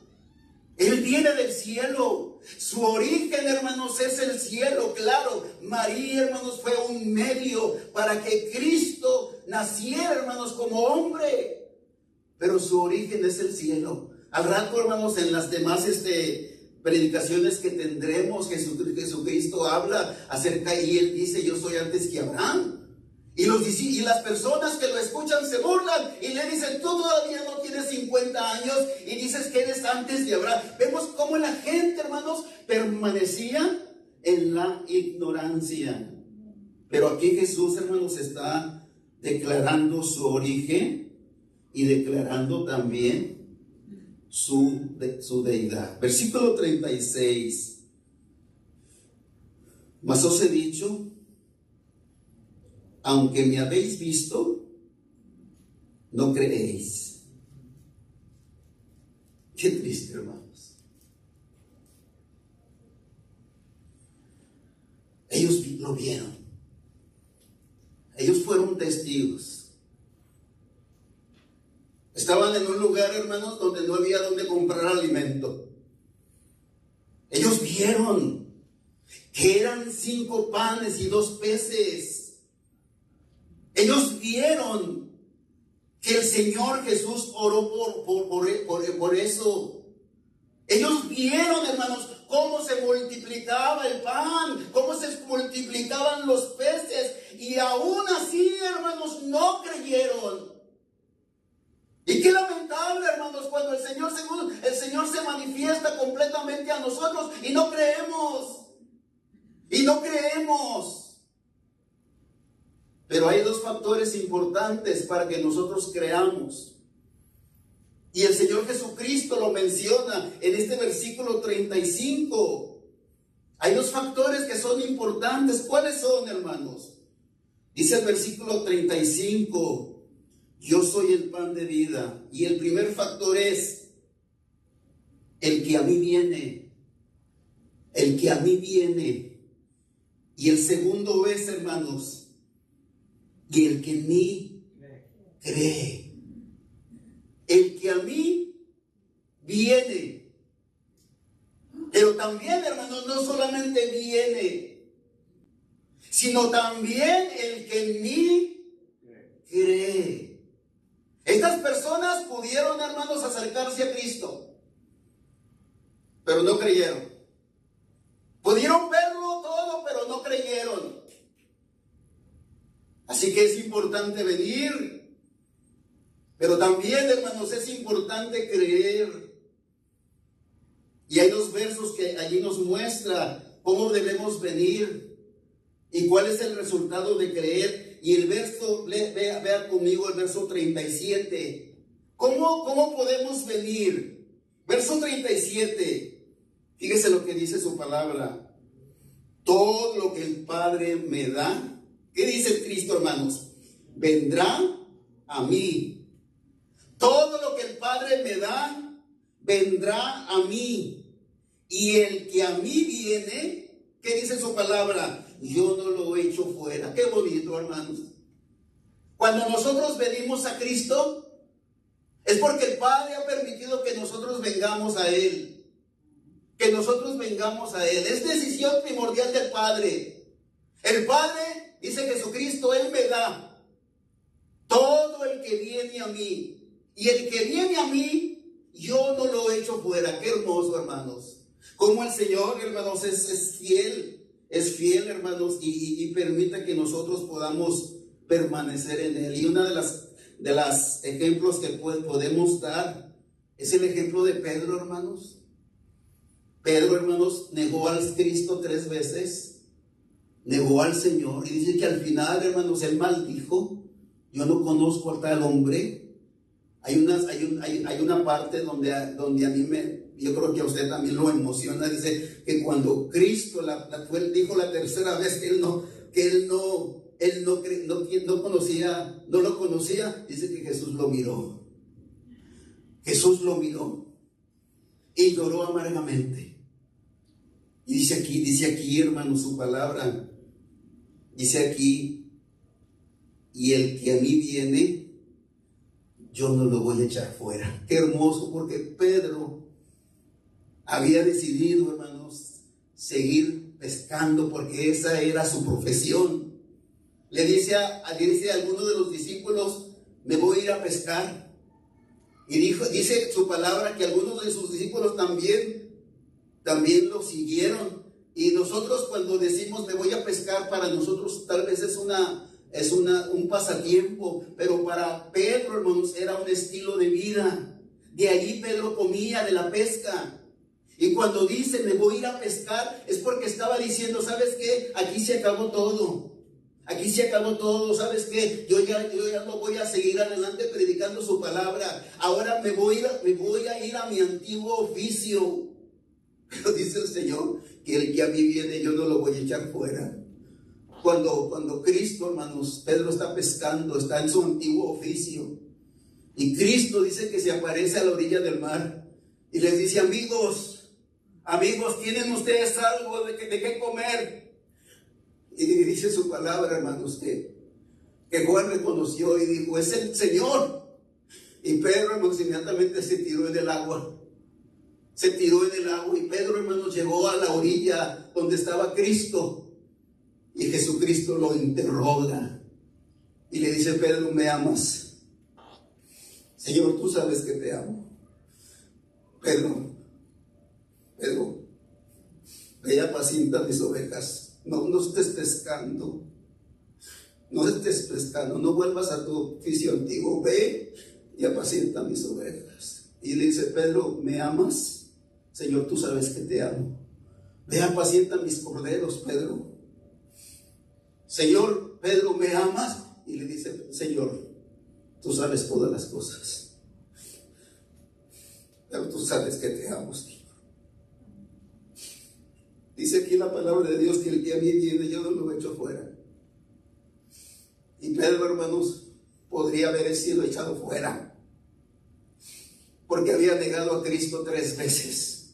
Él viene del cielo. Su origen, hermanos, es el cielo. Claro, María, hermanos, fue un medio para que Cristo naciera, hermanos, como hombre. Pero su origen es el cielo. Al rato, hermanos, en las demás predicaciones que tendremos, Jesucristo habla acerca, y Él dice: yo soy antes que Abraham. Y las personas que lo escuchan se burlan y le dicen: tú todavía no tienes 50 años y dices que eres antes de Abraham. Vemos cómo la gente, hermanos, permanecía en la ignorancia. Pero aquí Jesús, hermanos, está declarando su origen y declarando también su deidad. Versículo 36. Mas os he dicho, aunque me habéis visto, no creéis. Qué triste, hermanos. Ellos lo vieron. Ellos fueron testigos. Estaban en un lugar, hermanos, donde no había donde comprar alimento. Ellos vieron que eran 5 panes y 2 peces. Ellos vieron que el Señor Jesús oró por eso. Ellos vieron, hermanos, cómo se multiplicaba el pan, cómo se multiplicaban los peces, y aún así, hermanos, no creyeron. Y qué lamentable, hermanos, cuando el Señor se manifiesta completamente a nosotros y no creemos. Y no creemos. Pero hay 2 factores importantes para que nosotros creamos. Y el Señor Jesucristo lo menciona en este versículo 35. Hay 2 factores que son importantes. ¿Cuáles son, hermanos? Dice el versículo 35: yo soy el pan de vida. Y el primer factor es: el que a mí viene. El que a mí viene. Y el segundo es, hermanos: y el que en mí cree. El que a mí viene. Pero también, hermanos, no solamente viene, sino también el que en mí cree. Estas personas pudieron, hermanos, acercarse a Cristo, pero no creyeron. Pudieron verlo todo, pero no creyeron. Así que es importante venir. Pero también, hermanos, es importante creer. Y hay 2 versos que allí nos muestra cómo debemos venir y cuál es el resultado de creer. Y el verso, vea conmigo el verso 37. ¿Cómo podemos venir? Verso 37. Fíjese lo que dice su palabra: todo lo que el Padre me da. ¿Qué dice Cristo, hermanos? Vendrá a mí. Todo lo que el Padre me da, vendrá a mí. Y el que a mí viene, ¿qué dice su palabra? Yo no lo echo fuera. Qué bonito, hermanos. Cuando nosotros venimos a Cristo, es porque el Padre ha permitido que nosotros vengamos a Él. Que nosotros vengamos a Él. Es decisión primordial del Padre. El Padre, dice Jesucristo, Él me da todo el que viene a mí. Y el que viene a mí, yo no lo echo fuera. Qué hermoso, hermanos. Como el Señor, hermanos, es fiel. Es fiel, hermanos, y permite que nosotros podamos permanecer en Él. Y una de las ejemplos que podemos dar es el ejemplo de Pedro, hermanos. Pedro, hermanos, negó al Cristo 3 veces. Negó al Señor. Y dice que al final, hermanos, él maldijo: yo no conozco a tal hombre. Hay una parte donde a mí yo creo que a usted también lo emociona. Dice que cuando Cristo él dijo la tercera vez que él no lo conocía, dice que Jesús lo miró. Jesús lo miró y lloró amargamente. Y dice aquí, hermano, su palabra. Dice aquí: y el que a mí viene, yo no lo voy a echar fuera. Qué hermoso, porque Pedro había decidido, hermanos, seguir pescando, porque esa era su profesión. Le dice a alguno de los discípulos: me voy a ir a pescar. Y dice su palabra que algunos de sus discípulos también lo siguieron. Y nosotros, cuando decimos me voy a pescar, para nosotros tal vez es una es un pasatiempo, pero para Pedro, hermanos, era un estilo de vida. De allí Pedro comía de la pesca. Y cuando dice, me voy a ir a pescar, es porque estaba diciendo, ¿sabes qué? Aquí se acabó todo. Aquí se acabó todo, ¿sabes qué? Yo ya no voy a seguir adelante predicando su palabra. Ahora me voy a ir a mi antiguo oficio. Pero dice el Señor que el que a mí viene yo no lo voy a echar fuera. Cuando Cristo, hermanos, Pedro está pescando, está en su antiguo oficio. Y Cristo dice que se aparece a la orilla del mar y les dice, amigos, ¿tienen ustedes algo de qué comer? Y dice su palabra, hermanos, que Juan reconoció y dijo, es el Señor. Y Pedro, hermanos, inmediatamente se tiró en el agua. Se tiró en el agua y Pedro, hermanos, llegó a la orilla donde estaba Cristo. Y Jesucristo lo interroga y le dice, Pedro, ¿me amas? Señor, tú sabes que te amo. Pedro, ve y apacienta mis ovejas. No estés pescando. No vuelvas a tu oficio antiguo. Ve y apacienta mis ovejas. Y le dice, Pedro, ¿me amas? Señor, tú sabes que te amo. Ve, apacienta mis corderos, Pedro. Señor, Pedro, ¿me amas? Y le dice, Señor, tú sabes todas las cosas, pero tú sabes que te amo, Señor. Dice aquí la palabra de Dios que el que a mí viene, yo no lo echo fuera. Y Pedro, hermanos, podría haber sido echado fuera, porque había negado a Cristo 3 veces.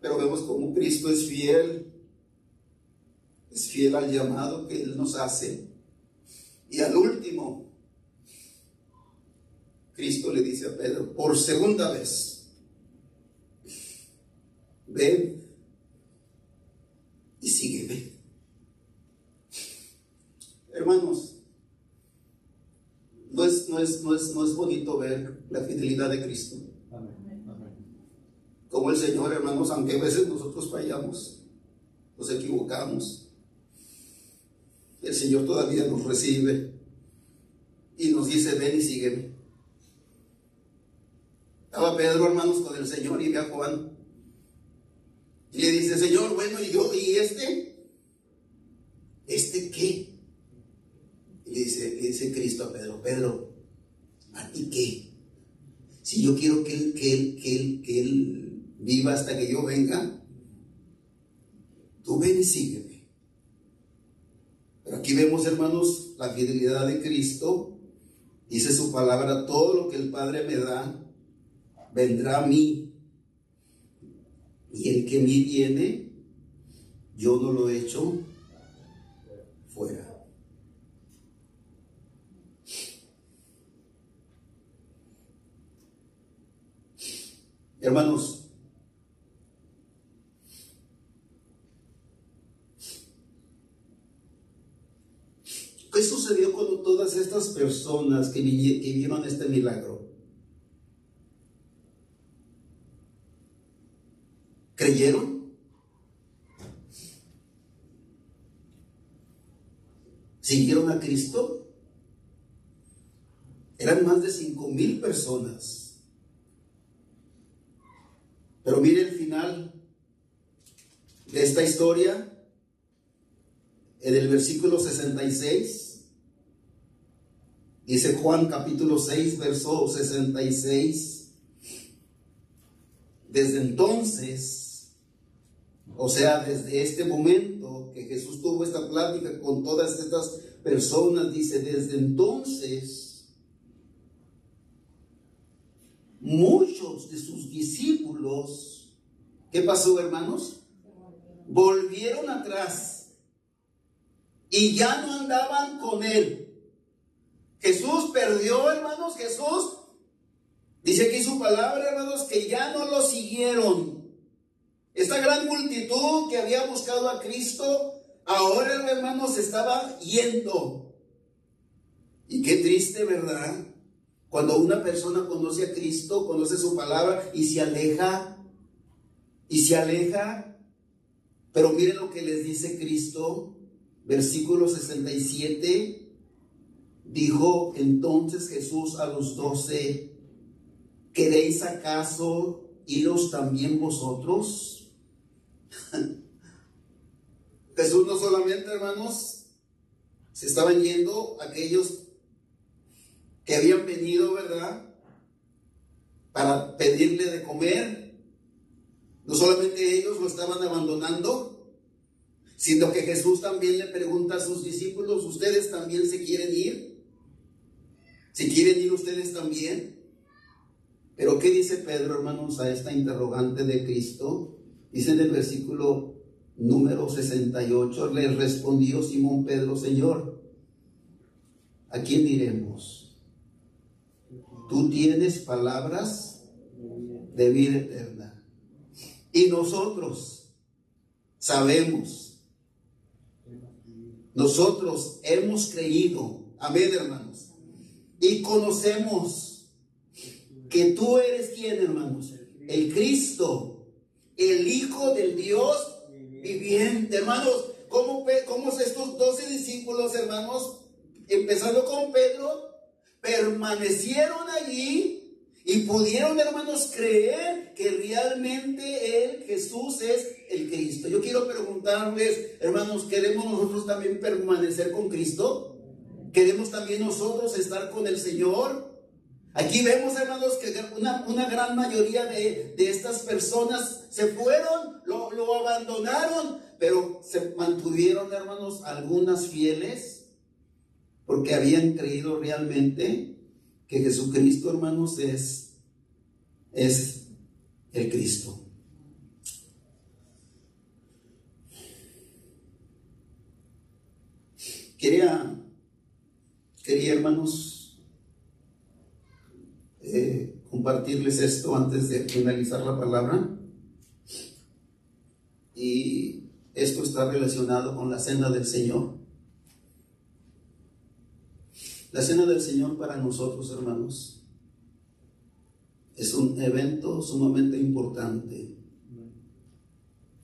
Pero vemos cómo Cristo es fiel al llamado que Él nos hace. Y al último, Cristo le dice a Pedro, por segunda vez, ven y sígueme. Hermanos, no es bonito ver la fidelidad de Cristo. Amén. Como el Señor, hermanos, aunque a veces nosotros fallamos, nos equivocamos, el Señor todavía nos recibe y nos dice, ven y sígueme. Estaba Pedro, hermanos, con el Señor y ve a Juan y le dice, Señor, bueno, ¿y este qué? Y le dice Cristo a Pedro, Pedro, ¿a ti qué? Si yo quiero que él viva hasta que yo venga, tú ven y sígueme. Pero aquí vemos, hermanos, la fidelidad de Cristo. Dice su palabra, todo lo que el Padre me da, vendrá a mí. Y el que a mí viene, yo no lo echo fuera. Hermanos, ¿qué sucedió con todas estas personas que vieron este milagro? ¿Creyeron? ¿Siguieron a Cristo? Eran más de 5,000 personas. Pero mire el final de esta historia. En el versículo 66, dice Juan capítulo 6, verso 66, desde entonces, o sea, desde este momento que Jesús tuvo esta plática con todas estas personas, dice, desde entonces, muchos de sus discípulos, ¿qué pasó, hermanos? Volvieron atrás. Y ya no andaban con Él. Jesús perdió, hermanos, dice aquí su palabra, hermanos, que ya no lo siguieron. Esta gran multitud que había buscado a Cristo, ahora, hermanos, estaba yendo. Y qué triste, ¿verdad? Cuando una persona conoce a Cristo, conoce su palabra y se aleja. Pero miren lo que les dice Cristo. versículo 67, dijo entonces Jesús a los 12: ¿queréis acaso iros también vosotros? Jesús no solamente, hermanos, se estaban yendo aquellos que habían venido, ¿verdad?, para pedirle de comer. No solamente ellos lo estaban abandonando, sino que Jesús también le pregunta a sus discípulos: ¿ustedes también se quieren ir? ¿Se quieren ir ustedes también? Pero ¿qué dice Pedro, hermanos, a esta interrogante de Cristo? Dice en el versículo número 68, le respondió Simón Pedro: Señor, ¿a quién iremos? Tú tienes palabras de vida eterna, y nosotros sabemos, nosotros hemos creído, amén, hermanos, y conocemos que tú eres, ¿quién, hermanos? El Cristo, el Hijo del Dios viviente. Hermanos, ¿cómo estos 12 discípulos, hermanos, empezando con Pedro, permanecieron allí y pudieron, hermanos, creer que realmente Él, Jesús, es el Cristo? Yo quiero preguntarles, hermanos, ¿queremos nosotros también permanecer con Cristo? ¿Queremos también nosotros estar con el Señor? Aquí vemos, hermanos, que una gran mayoría de estas personas se fueron, lo abandonaron, pero se mantuvieron, hermanos, algunas fieles, porque habían creído realmente que Jesucristo, hermanos, es el Cristo. Quería, hermanos, compartirles esto antes de finalizar la palabra. Y esto está relacionado con la cena del Señor. La cena del Señor para nosotros, hermanos, es un evento sumamente importante.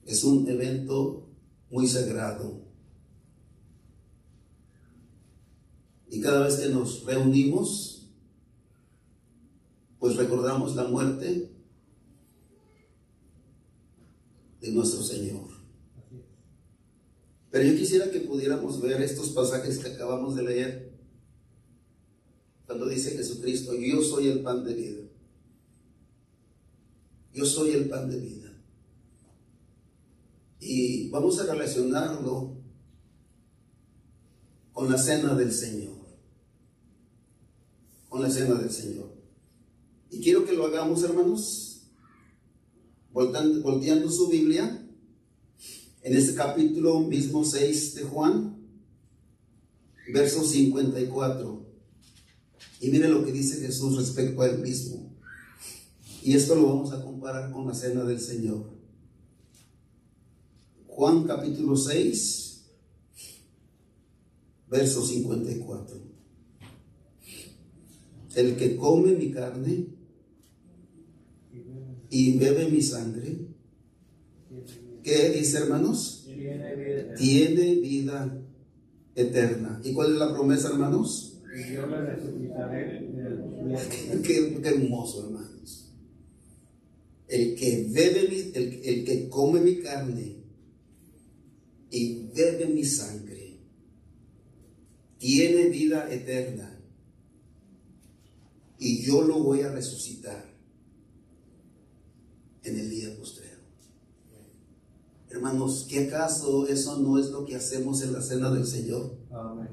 Es un evento muy sagrado. Y cada vez que nos reunimos, pues recordamos la muerte de nuestro Señor. Pero yo quisiera que pudiéramos ver estos pasajes que acabamos de leer, cuando dice Jesucristo: yo soy el pan de vida. Yo soy el pan de vida. Y vamos a relacionarlo con la cena del Señor. Con la cena del Señor. Y quiero que lo hagamos, hermanos, volteando su Biblia en este capítulo mismo 6 de Juan, verso 54. Y mire lo que dice Jesús respecto a él mismo. Y esto lo vamos a comparar con la cena del Señor. Juan capítulo 6, verso 54. El que come mi carne y bebe mi sangre, ¿qué dice, hermanos? Tiene vida eterna. ¿Y cuál es la promesa, hermanos? Y yo le resucitaré Qué hermoso, hermanos. El que come mi carne y bebe mi sangre tiene vida eterna, y yo lo voy a resucitar en el día postrero. Hermanos, ¿qué acaso eso no es lo que hacemos en la cena del Señor? Amén.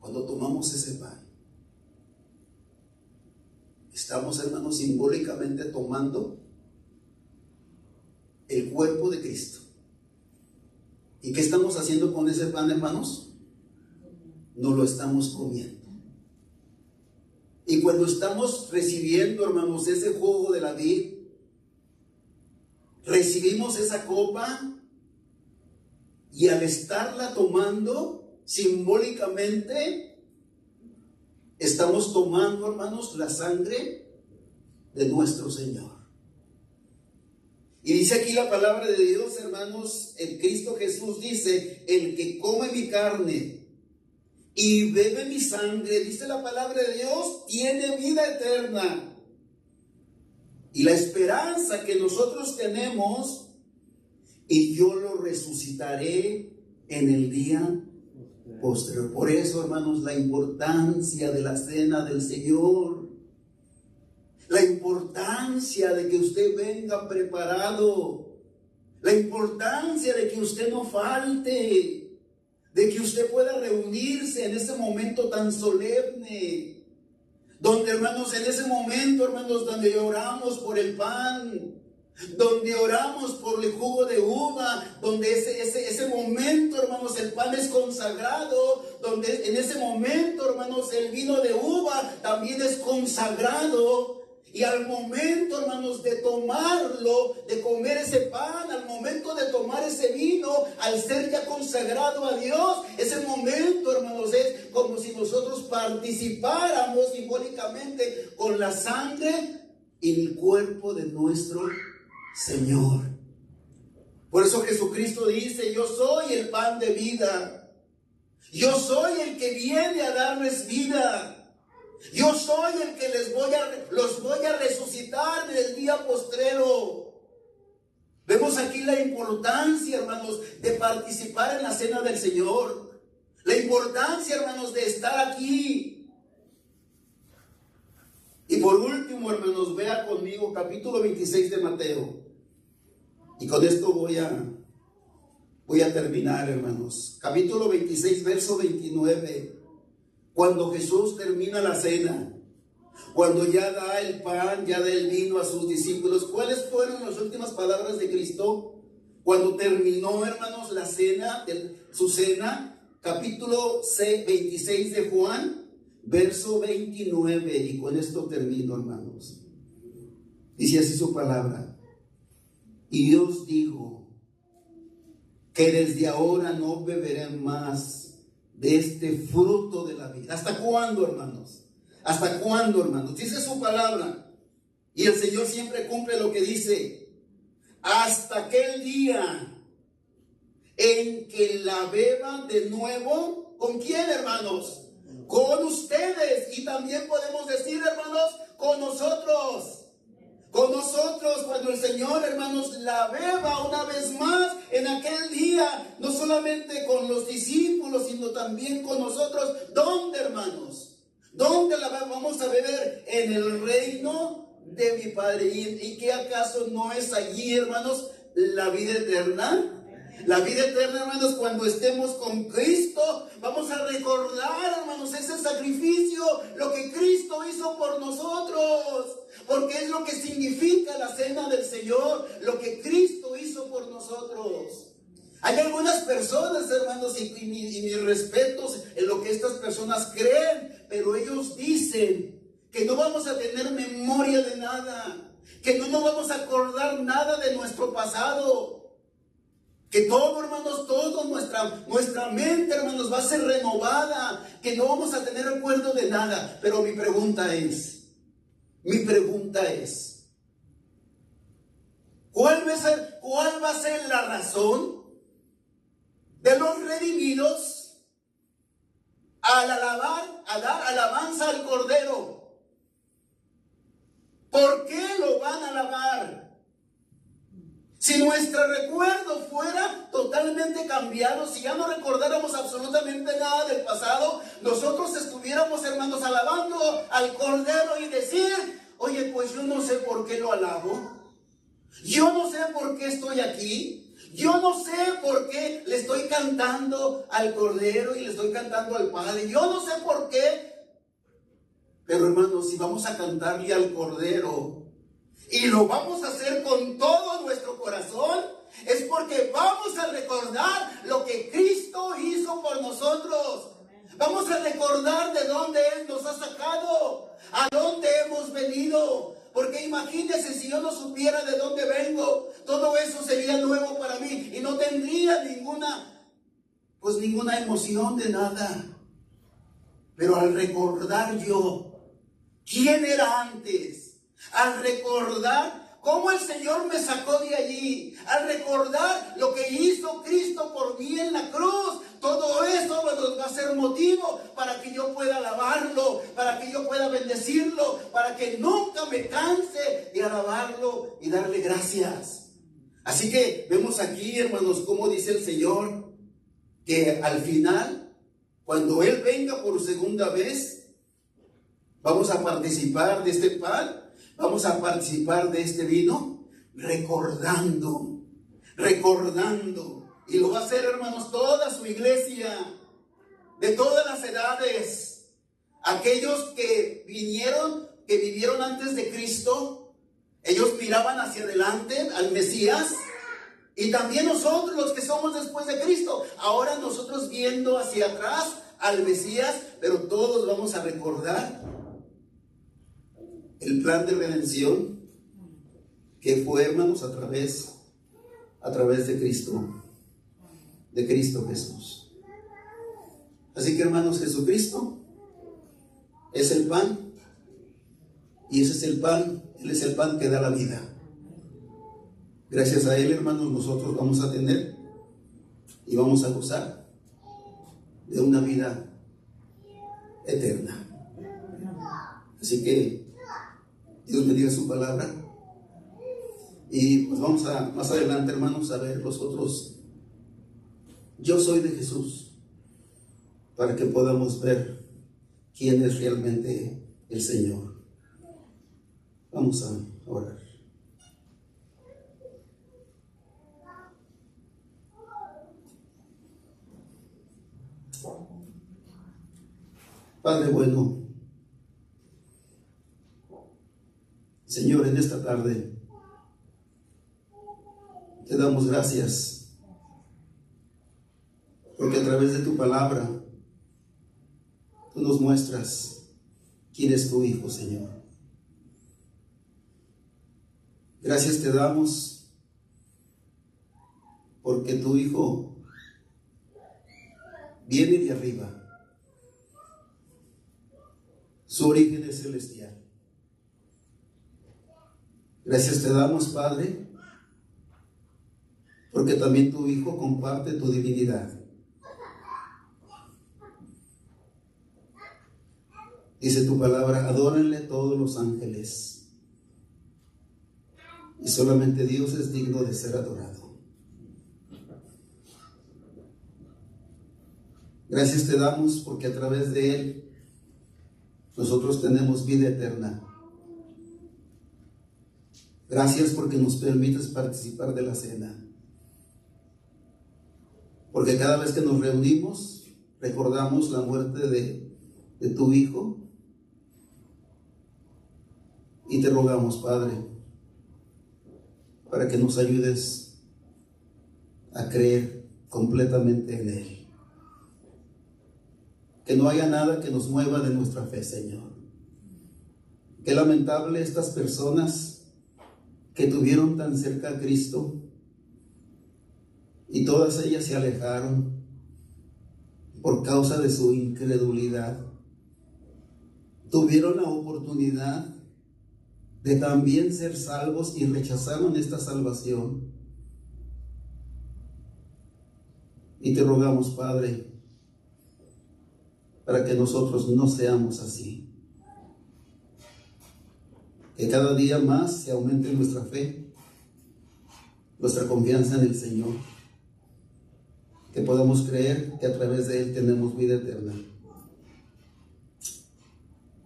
Cuando tomamos ese pan, estamos, hermanos, simbólicamente tomando el cuerpo de Cristo. ¿Y qué estamos haciendo con ese pan, hermanos? No lo estamos comiendo. Y cuando estamos recibiendo, hermanos, ese jugo de la vid, recibimos esa copa, y al estarla tomando, simbólicamente, estamos tomando, hermanos, la sangre de nuestro Señor. Y dice aquí la palabra de Dios, hermanos, el Cristo Jesús dice: el que come mi carne y bebe mi sangre, dice la palabra de Dios, tiene vida eterna. Y la esperanza que nosotros tenemos: y yo lo resucitaré en el día posterior. Por eso, hermanos, la importancia de la cena del Señor, la importancia de que usted venga preparado, la importancia de que usted no falte, de que usted pueda reunirse en ese momento tan solemne, donde, hermanos, en ese momento, hermanos, donde oramos por el pan, donde oramos por el jugo de uva, donde ese momento, hermanos, el pan es consagrado, donde en ese momento, hermanos, el vino de uva también es consagrado. Y al momento, hermanos, de tomarlo, de comer ese pan, al momento de tomar ese vino, al ser ya consagrado a Dios, ese momento, hermanos, es como si nosotros participáramos simbólicamente con la sangre y el cuerpo de nuestro Señor. Por eso Jesucristo dice: yo soy el pan de vida, yo soy el que viene a darles vida. Yo soy el que los voy a resucitar en el día postrero. Vemos aquí la importancia, hermanos, de participar en la cena del Señor. La importancia, hermanos, de estar aquí. Y por último, hermanos, vea conmigo capítulo 26 de Mateo. Y con esto voy a terminar, hermanos. Capítulo 26, verso 29. Cuando Jesús termina la cena, cuando ya da el pan, ya da el vino a sus discípulos, ¿cuáles fueron las últimas palabras de Cristo? Cuando terminó, hermanos, la cena, su cena, capítulo 26 de Juan, verso 29, y con esto termino, hermanos. Dice así su palabra: y Dios dijo que desde ahora no beberé más de este fruto de la vida. ¿Hasta cuándo, hermanos? ¿Hasta cuándo, hermanos? Dice su palabra, y el Señor siempre cumple lo que dice: hasta aquel día en que la beba de nuevo. ¿Con quién, hermanos? Con ustedes. Y también podemos decir, hermanos, con nosotros. Con nosotros, cuando el Señor, hermanos, la beba una vez más en aquel día, no solamente con los discípulos, sino también con nosotros. ¿Dónde, hermanos? ¿Dónde la vamos a beber? En el reino de mi Padre. ¿Y qué acaso no es allí, hermanos, la vida eterna? La vida eterna, hermanos, cuando estemos con Cristo, vamos a recordar, hermanos, ese sacrificio, lo que Cristo hizo por nosotros, porque es lo que significa la cena del Señor, lo que Cristo hizo por nosotros. Hay algunas personas, hermanos, y mis respetos en lo que estas personas creen, pero ellos dicen que no vamos a tener memoria de nada, que no nos vamos a acordar nada de nuestro pasado. Que todo, hermanos, todo nuestra mente, hermanos, va a ser renovada, que no vamos a tener recuerdo de nada. Pero mi pregunta es, ¿cuál va a ser la razón de los redimidos al dar alabanza al Cordero? ¿Por qué lo van a alabar? Si nuestro recuerdo fuera totalmente cambiado, si ya no recordáramos absolutamente nada del pasado, nosotros estuviéramos, hermanos, alabando al Cordero y decir: oye, pues yo no sé por qué lo alabo, yo no sé por qué estoy aquí, yo no sé por qué le estoy cantando al Cordero y le estoy cantando al Padre, yo no sé por qué. Pero, hermanos, si vamos a cantarle al Cordero y lo vamos a hacer con todo nuestro corazón, es porque vamos a recordar lo que Cristo hizo por nosotros. Vamos a recordar de dónde Él nos ha sacado, a dónde hemos venido. Porque imagínense, si yo no supiera de dónde vengo, todo eso sería nuevo para mí y no tendría ninguna emoción de nada. Pero al recordar yo quién era antes, al recordar cómo el Señor me sacó de allí, al recordar lo que hizo Cristo por mí en la cruz, todo eso nos va a ser motivo para que yo pueda alabarlo, para que yo pueda bendecirlo, para que nunca me canse de alabarlo y darle gracias. Así que vemos aquí, hermanos, cómo dice el Señor, que al final, cuando Él venga por segunda vez, vamos a participar de este pan, vamos a participar de este vino, recordando. Y lo va a hacer, hermanos, toda su iglesia, de todas las edades. Aquellos que vivieron antes de Cristo, ellos miraban hacia adelante al Mesías. Y también nosotros, los que somos después de Cristo, ahora nosotros viendo hacia atrás al Mesías, pero todos vamos a recordar el plan de redención que fue, hermanos, a través de Cristo Jesús. Así que, hermanos, Jesucristo es el pan, y ese es el pan, Él es el pan que da la vida. Gracias a Él, hermanos, nosotros vamos a tener y vamos a gozar de una vida eterna. Así que Dios bendiga su palabra. Y pues vamos a, más adelante, hermanos, a ver los otros. Yo soy de Jesús, para que podamos ver quién es realmente el Señor. Vamos a orar. Padre bueno, Señor, en esta tarde te damos gracias, porque a través de tu palabra tú nos muestras quién es tu Hijo, Señor. Gracias te damos porque tu Hijo viene de arriba. Su origen es celestial. Gracias te damos, Padre, porque también tu Hijo comparte tu divinidad. Dice tu palabra, adórenle todos los ángeles, y solamente Dios es digno de ser adorado. Gracias te damos porque a través de Él nosotros tenemos vida eterna. Gracias porque nos permites participar de la cena. Porque cada vez que nos reunimos, recordamos la muerte de tu Hijo. Y te rogamos, Padre, para que nos ayudes a creer completamente en Él. Que no haya nada que nos mueva de nuestra fe, Señor. Qué lamentable estas personas que tuvieron tan cerca a Cristo y todas ellas se alejaron por causa de su incredulidad. Tuvieron la oportunidad de también ser salvos y rechazaron esta salvación. Y te rogamos, Padre, para que nosotros no seamos así. Que cada día más se aumente nuestra fe, nuestra confianza en el Señor. Que podamos creer que a través de Él tenemos vida eterna.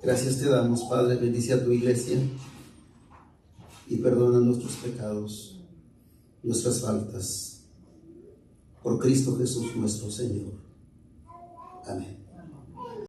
Gracias te damos, Padre, bendice a tu iglesia y perdona nuestros pecados, nuestras faltas. Por Cristo Jesús nuestro Señor. Amén.